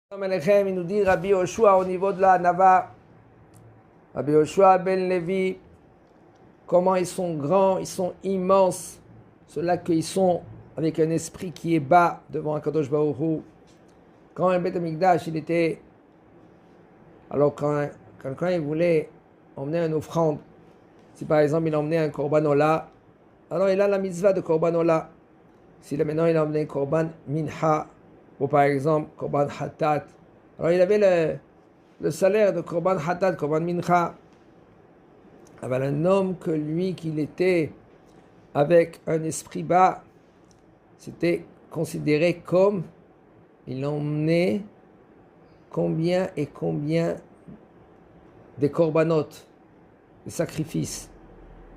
Il nous dit Rabbi Yoshua au niveau de la Nava, Rabbi Yoshua ben Levi, comment ils sont grands, ils sont immenses, ceux-là qu'ils sont avec un esprit qui est bas devant Akadosh Baruch Hu. Quand un Beth Amikdash, il était, alors quand quelqu'un il voulait emmener une offrande, si par exemple il emmenait un korban ola, alors il a la mitzvah de korban ola. Si là maintenant il a emmené un korban minha, ou par exemple korban hatat, alors il avait le salaire de korban hatat, korban minha. Avec un homme que lui qu'il était avec un esprit bas, c'était considéré comme il emmenait combien et combien des korbanot, des sacrifices.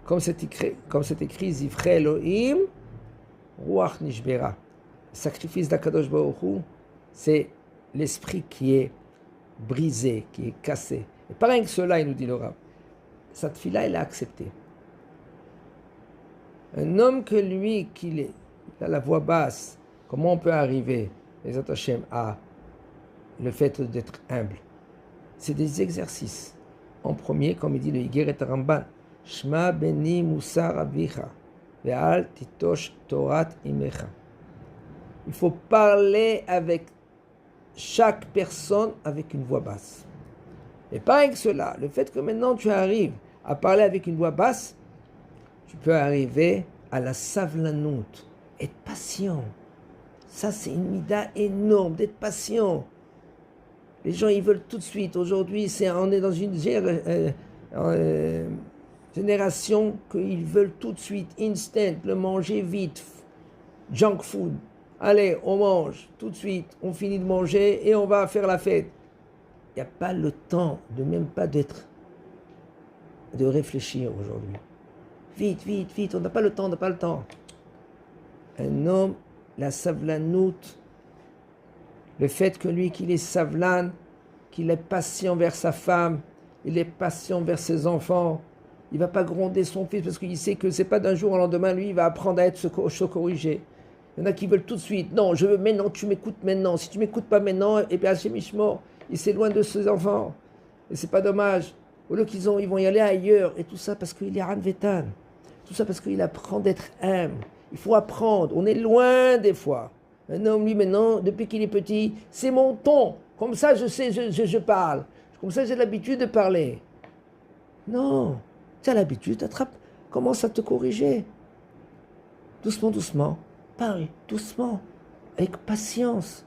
Comme c'est écrit, Zivre Elohim, Ruach Nishbera. Le sacrifice d'Akadosh Baruch Hu, c'est l'esprit qui est brisé, qui est cassé. Et pas rien que cela, il nous dit le Rav. Cette fille-là, il a accepté. Un homme que lui, qu'il a la voix basse, comment on peut arriver, les Hashem, à le fait d'être humble? C'est des exercices. En premier, comme il dit le Yigeret Ramban, Shma beni musar avicha, ve'al titosh torat imecha. Il faut parler avec chaque personne avec une voix basse. Et pas avec cela, le fait que maintenant tu arrives à parler avec une voix basse, tu peux arriver à la savlanout, être patient. Ça, c'est une mida énorme, d'être patient. Les gens, ils veulent tout de suite. Aujourd'hui, on est dans une génération qu'ils veulent tout de suite, instant, le manger vite, junk food. Allez, on mange tout de suite, on finit de manger et on va faire la fête. Il n'y a pas le temps, même pas de réfléchir aujourd'hui. Vite, vite, vite, on n'a pas le temps, Un homme, la savlanout, le fait que lui, qu'il est savlan, qu'il est patient vers sa femme, il est patient vers ses enfants, il ne va pas gronder son fils parce qu'il sait que ce n'est pas d'un jour au lendemain, lui, il va apprendre à se corriger. Il y en a qui veulent tout de suite. Non, je veux maintenant, tu m'écoutes maintenant. Si tu ne m'écoutes pas maintenant, et bien Hachem Ishmor, il s'éloigne de ses enfants. Et c'est pas dommage. Au lieu ils vont y aller ailleurs. Et tout ça parce qu'il est Ranvetan. Tout ça parce qu'il apprend d'être humble. Il faut apprendre. On est loin des fois. Un homme, lui, maintenant, depuis qu'il est petit, c'est mon ton. Comme ça, je sais, je parle. Comme ça, j'ai l'habitude de parler. Non. Tu as l'habitude, commence à te corriger. Doucement, doucement. Parle doucement, avec patience.